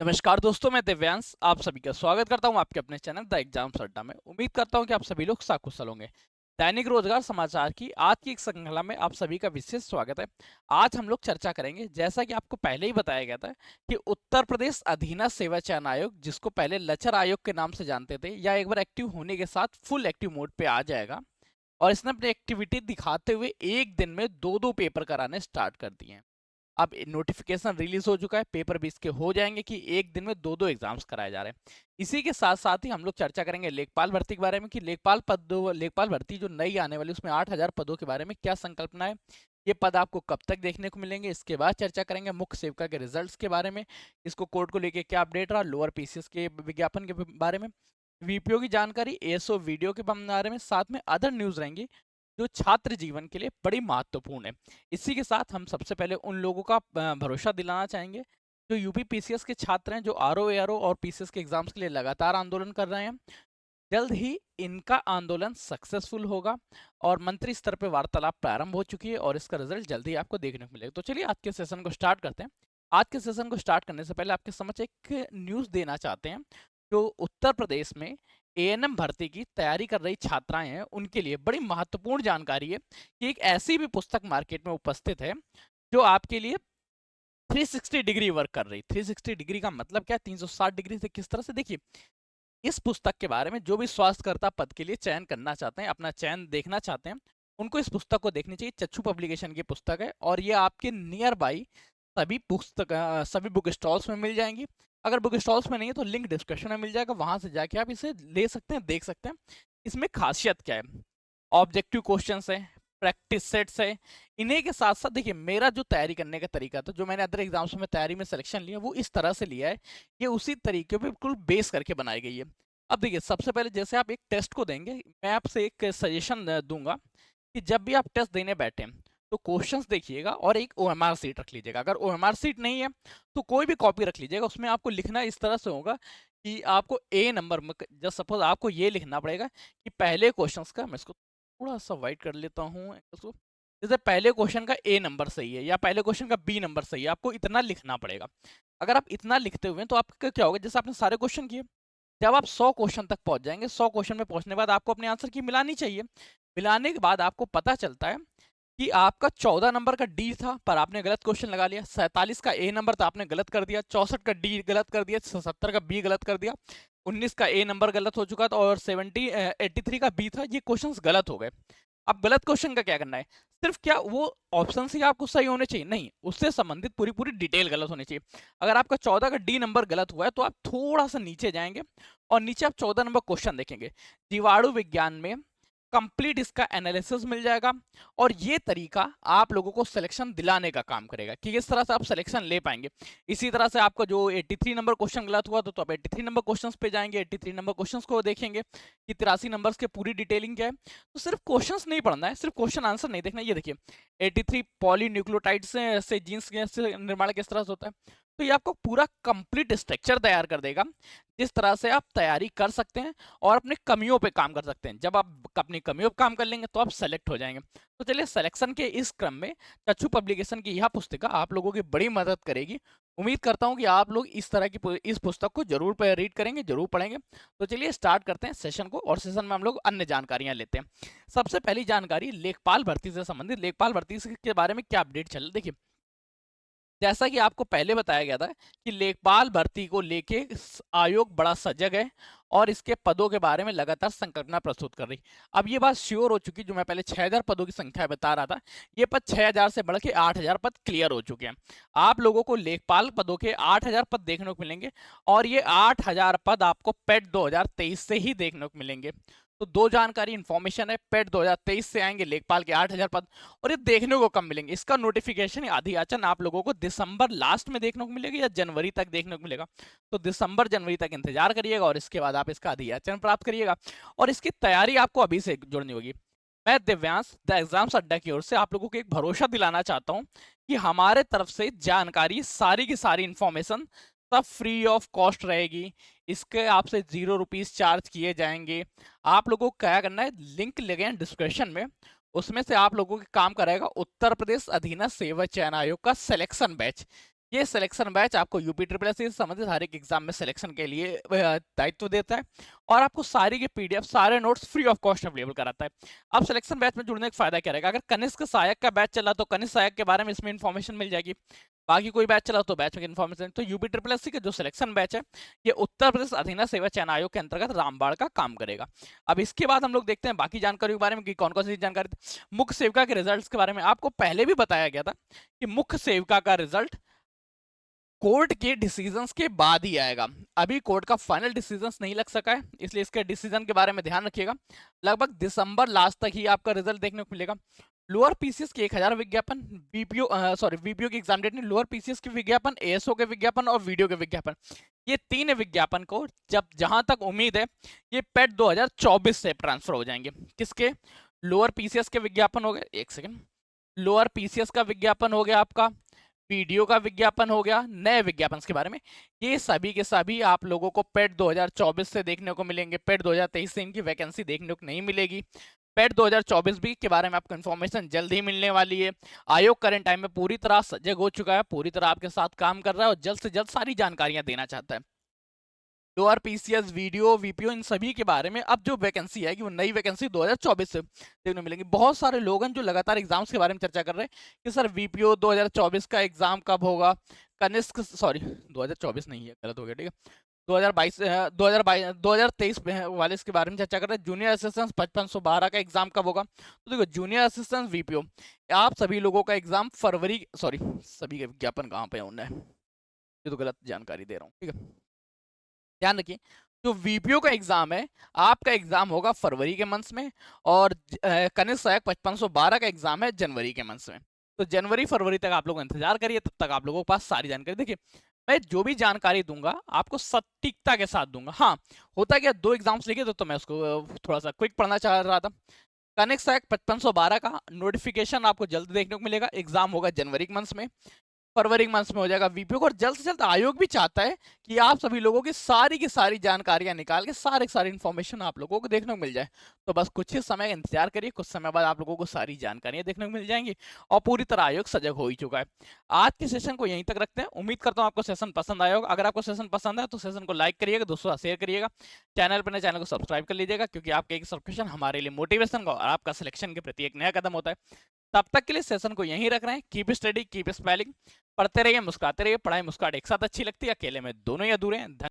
नमस्कार दोस्तों, मैं दिव्यांश आप सभी का स्वागत करता हूं आपके अपने चैनल द एग्जाम्स अड्डा में। उम्मीद करता हूं कि आप सभी लोग साकुशल होंगे। दैनिक रोजगार समाचार की आज की एक श्रृंखला में आप सभी का विशेष स्वागत है। आज हम लोग चर्चा करेंगे, जैसा कि आपको पहले ही बताया गया था, कि उत्तर प्रदेश अधीना सेवा चयन आयोग, जिसको पहले लचर आयोग के नाम से जानते थे, या एक बार एक्टिव होने के साथ फुल एक्टिव मोड पे आ जाएगा। और इसने अपनी एक्टिविटी दिखाते हुए एक दिन में दो दो पेपर कराने स्टार्ट कर दिए हैं। अब नोटिफिकेशन रिलीज हो चुका है, पेपर भी इसके हो जाएंगे कि एक दिन में दो दो एग्जाम्स कराए जा रहे हैं। इसी के साथ साथ ही हम लोग चर्चा करेंगे लेखपाल भर्ती के बारे में, कि लेखपाल भर्ती जो नई आने वाली उसमें 8,000 पदों के बारे में क्या संकल्पना है, ये पद आपको कब तक देखने को मिलेंगे। इसके बाद चर्चा करेंगे मुख्य सेविका के रिजल्ट्स के बारे में, इसको कोर्ट को लेके क्या अपडेट रहा, लोअर पीसीएस के विज्ञापन के बारे में, वीपीओ की जानकारी, एएसओ वीडियो के बारे में, साथ में अदर न्यूज रहेंगी जो छात्र जीवन के लिए बड़ी महत्वपूर्ण है। इसी के साथ हम सबसे पहले उन लोगों का भरोसा दिलाना चाहेंगे जो यूपी पीसीएस के छात्र हैं, जो आरओ एआरओ और पीसीएस के एग्जाम्स के लिए लगातार आंदोलन कर रहे हैं। जल्द ही इनका आंदोलन सक्सेसफुल होगा और मंत्री स्तर पर वार्तालाप प्रारंभ हो चुकी है और इसका रिजल्ट जल्द ही आपको देखने को मिलेगा। तो चलिए आज के सेशन को स्टार्ट करते हैं। आज के सेशन को स्टार्ट करने से पहले आपके समझ एक न्यूज देना चाहते हैं। जो उत्तर प्रदेश में एएनएम भर्ती की तैयारी कर रही छात्राएं हैं, उनके लिए बड़ी महत्वपूर्ण जानकारी है कि एक ऐसी भी पुस्तक मार्केट में उपस्थित है जो आपके लिए 360 डिग्री वर्क कर रही। 360 डिग्री का मतलब क्या है? 360 डिग्री से किस तरह से, देखिए, इस पुस्तक के बारे में जो भी स्वास्थ्यकर्ता पद के लिए चयन करना चाहते हैं, अपना चयन देखना चाहते हैं, उनको इस पुस्तक को देखनी चाहिए। चच्चू पब्लिकेशन की पुस्तक है और ये आपके नियर बाई सभी बुक स्टॉल्स में मिल जाएंगी। अगर बुक स्टॉल्स में नहीं है तो लिंक डिस्क्रिप्शन में मिल जाएगा, वहां से जाके आप इसे ले सकते हैं, देख सकते हैं। इसमें खासियत क्या है? ऑब्जेक्टिव क्वेश्चंस है, प्रैक्टिस सेट्स है। इन्हीं के साथ साथ देखिए, मेरा जो तैयारी करने का तरीका था, जो मैंने अदर एग्जाम्स में तैयारी में सिलेक्शन लिया, वो इस तरह से लिया है, ये उसी तरीके पे बिल्कुल बेस करके बनाई गई है। अब देखिए, सबसे पहले जैसे आप एक टेस्ट को देंगे, मैं आपसे एक सजेशन दूंगा कि जब भी आप टेस्ट देने बैठे तो क्वेश्चंस देखिएगा और एक ओएमआर सीट रख लीजिएगा। अगर ओएमआर सीट नहीं है तो कोई भी कॉपी रख लीजिएगा। उसमें आपको लिखना इस तरह से होगा कि आपको ए नंबर में, जब सपोज आपको ये लिखना पड़ेगा कि पहले क्वेश्चंस का, मैं इसको थोड़ा सा वाइट कर लेता हूँ इसको, जैसे पहले क्वेश्चन का ए नंबर सही है या पहले क्वेश्चन का बी नंबर सही है, आपको इतना लिखना पड़ेगा। अगर आप इतना लिखते हुए तो आपका क्या होगा, जैसे आपने सारे क्वेश्चन किए, जब आप 100 क्वेश्चन तक पहुंच जाएंगे, 100 क्वेश्चन में पहुंचने के बाद आपको अपने आंसर की मिलानी चाहिए। मिलाने के बाद आपको पता चलता है कि आपका 14 नंबर का डी था पर आपने गलत क्वेश्चन लगा लिया, 47 का ए नंबर था आपने गलत कर दिया, 64 का डी गलत कर दिया, 70 का बी गलत कर दिया, 19 का ए नंबर गलत हो चुका था और 83 का बी था, ये क्वेश्चंस गलत हो गए। अब गलत क्वेश्चन का क्या करना है? सिर्फ क्या वो ऑप्शन ही आपको सही होने चाहिए? नहीं, उससे संबंधित पूरी पूरी डिटेल गलत होनी चाहिए। अगर आपका 14 का डी नंबर गलत हुआ है तो आप थोड़ा सा नीचे जाएंगे और नीचे आप 14 नंबर क्वेश्चन देखेंगे। जीवाणु विज्ञान में कंप्लीट इसका एनालिसिस मिल जाएगा और ये तरीका आप लोगों को सिलेक्शन दिलाने का काम करेगा कि किस तरह से आप सिलेक्शन ले पाएंगे। इसी तरह से आपका जो 83 नंबर क्वेश्चन गलत हुआ तो आप 83 नंबर क्वेश्चंस पे जाएंगे, 83 नंबर क्वेश्चंस को देखेंगे कि 83 नंबर्स के पूरी डिटेलिंग क्या है। तो सिर्फ क्वेश्चंस नहीं पढ़ना है, सिर्फ क्वेश्चन आंसर नहीं देखना। ये देखिए, 83 पॉलीन्यूक्लियोटाइड से जीन्स से निर्माण किस तरह से होता है, तो ये आपको पूरा कंप्लीट स्ट्रक्चर तैयार कर देगा जिस तरह से आप तैयारी कर सकते हैं और अपने कमियों पे काम कर सकते हैं। जब आप अपनी कमियों पे काम कर लेंगे तो आप सेलेक्ट हो जाएंगे। तो चलिए, सिलेक्शन के इस क्रम में चच्चू पब्लिकेशन की यह पुस्तिका आप लोगों की बड़ी मदद करेगी। उम्मीद करता हूं कि आप लोग इस तरह की इस पुस्तक को जरूर रीड करेंगे, जरूर पढ़ेंगे। तो चलिए स्टार्ट करते हैं सेशन को, और सेशन में हम लोग अन्य जानकारियां लेते हैं। सबसे पहली जानकारी लेखपाल भर्ती से संबंधित। लेखपाल भर्ती के बारे में क्या अपडेट चल, देखिए, जैसा कि आपको पहले बताया गया था कि लेखपाल भर्ती को लेके आयोग बड़ा सजग है और इसके पदों के बारे में लगातार संकल्पना प्रस्तुत कर रही। अब ये बात श्योर हो चुकी, जो मैं पहले 6,000 पदों की संख्या बता रहा था, ये पद 6,000 से बढ़ के 8,000 पद क्लियर हो चुके हैं। आप लोगों को लेखपाल पदों के 8,000 पद देखने को मिलेंगे और ये 8,000 पद आपको पेट 2023 से ही देखने को मिलेंगे। तो दो जानकारी इंफॉर्मेशन है, पेट 2023 से आएंगे लेखपाल के 8,000 पद, और ये देखने को कम मिलेंगे। इसका नोटिफिकेशन अधियाचन आप लोगों को दिसंबर लास्ट में देखने को मिलेगा या जनवरी तक देखने को मिलेगा। तो दिसंबर जनवरी तक इंतजार करिएगा और इसके बाद आप इसका अधियाचन प्राप्त करिएगा और इसकी तैयारी आपको अभी से जुड़नी होगी। मैं दिव्यांश द एग्जाम्स अड्डा की ओर से आप लोगों को एक भरोसा दिलाना चाहता हूं कि हमारे तरफ से जानकारी, सारी की सारी इंफॉर्मेशन सब फ्री ऑफ कॉस्ट रहेगी। इसके आपसे 0 रुपीज चार्ज किए जाएंगे। आप लोगों को क्या करना है, लिंक लगे हैं डिस्क्रिप्शन में, उसमें से आप लोगों के काम करेगा उत्तर प्रदेश अधीना सेवा चयन आयोग का सिलेक्शन बैच। ये सिलेक्शन बैच आपको यूपी ट्रिपल एस से संबंधित हर एक एग्जाम में सिलेक्शन के लिए दायित्व देता है और आपको सारी के पीडीएफ सारे notes free of cost available कराता है। अब सिलेक्शन बैच में जुड़ने का फायदा क्या रहेगा? अगर कनिष्क सहायक का बैच चला तो कनिष्क सहायक के बारे में इसमें इन्फॉर्मेशन मिल जाएगी, बाकी कोई बैच चला तो बैच में इन्फॉर्मेशन। तो यूपी ट्रिपल एस का जो सिलेक्शन बैच है ये उत्तर प्रदेश अधीनस्थ सेवा चयन आयोग के अंतर्गत रामबाड़ का काम करेगा। अब इसके बाद हम लोग देखते हैं बाकी जानकारी के बारे में कि कौन कौन सी जानकारी। मुख्य सेविका के रिजल्ट के बारे में आपको पहले भी बताया गया था कि मुख्य सेविका का रिजल्ट कोर्ट के डिसीजंस के बाद ही आएगा। अभी कोर्ट का फाइनल डिसीजंस नहीं लग सका है, इसलिए इसके डिसीजन के बारे में ध्यान रखिएगा। लगभग दिसंबर लास्ट तक ही आपका रिजल्ट देखने को मिलेगा। लोअर पीसीएस के 1000 विज्ञापन, वीपीओ की एग्जाम डेट नहीं, लोअर पीसीएस के विज्ञापन, एएसओ के विज्ञापन और वीडियो के विज्ञापन, ये 3 विज्ञापन को जहां तक उम्मीद है ये पेट 2024 से ट्रांसफर हो जाएंगे। किसके? लोअर पीसीएस के विज्ञापन हो गए, एक सेकेंड, लोअर पीसीएस का विज्ञापन हो गया आपका, वीडियो का विज्ञापन हो गया, नए विज्ञापन के बारे में, ये सभी के सभी आप लोगों को पेट 2024 से देखने को मिलेंगे। पेट 2023 से इनकी वैकेंसी देखने को नहीं मिलेगी। पेट 2024 भी के बारे में आपको इन्फॉर्मेशन जल्द ही मिलने वाली है। आयोग करंट टाइम में पूरी तरह सजग हो चुका है, पूरी तरह आपके साथ काम कर रहा है और जल्द से जल्द सारी जानकारियां देना चाहता है। लोअर पीसीएस, वीडियो, वीपीओ, इन सभी के बारे में अब जो वैकेंसी है कि वो नई वैकेंसी 2024 से देखने मिलेंगी। बहुत सारे लोग हैं जो लगातार एग्जाम्स के बारे में चर्चा कर रहे हैं कि सर वीपीओ 2024 का एग्जाम कब होगा, कनिष्क, सॉरी 2024 नहीं है, गलत हो गया, ठीक है, 2023 वाले इसके बारे में चर्चा कर रहे हैं। जूनियर असिस्टेंट 5512 का एग्जाम कब होगा? तो देखो, जूनियर असिस्टेंट वीपीओ आप सभी लोगों का एग्जाम फरवरी, सॉरी सभी के विज्ञापन कहाँ पे होना है, ये तो गलत जानकारी दे रहा हूँ, ठीक है, ध्यान रखिए। जो वीपीओ का एग्जाम है आपका एग्जाम होगा फरवरी के मंथ में और कनिष्क सहायक 5512 का एग्जाम है जनवरी के मंथ में। तो जनवरी फरवरी तक आप लोग इंतजार करिए, तब तक आप लोगों के पास सारी जानकारी। देखिए, मैं जो भी जानकारी दूंगा आपको सटीकता के साथ दूंगा। हाँ, होता क्या, 2 एग्जाम्स लिखे तो मैं उसको थोड़ा सा क्विक पढ़ना चाह रहा था। कनिष्क सहायक 5512 का नोटिफिकेशन आपको जल्द देखने को मिलेगा, एग्जाम होगा जनवरी के मंथ में, फरवरी मंथ में हो जाएगा वीपीओ को। और जल्द से जल्द आयोग भी चाहता है कि आप सभी लोगों की सारी जानकारियां निकाल के सारी इन्फॉर्मेशन आप लोगों को देखने को मिल जाए। तो बस कुछ ही समय इंतजार करिए, कुछ समय बाद आप लोगों को सारी जानकारियां देखने को मिल जाएंगी और पूरी तरह आयोग सजग हो ही चुका है। आज के सेशन को यहीं तक रखते हैं। उम्मीद करता हूं आपको सेशन पसंद आया होगा। अगर आपको सेशन पसंद है तो सेशन को लाइक करिएगा, दोस्तों शेयर करिएगा, चैनल पर नए चैनल को सब्सक्राइब कर लीजिएगा, क्योंकि आपका एक सब्सक्रिप्शन हमारे लिए मोटिवेशन का और आपका सिलेक्शन के प्रति एक नया कदम होता है। तब तक के लिए सेशन को यहीं रख रहे हैं। कीप स्टडी, कीप स्पेलिंग, पढ़ते रहिए, मुस्कुराते रहिए। पढ़ाई मुस्कुराहट एक साथ अच्छी लगती है, अकेले में दोनों ही अधूरे हैं।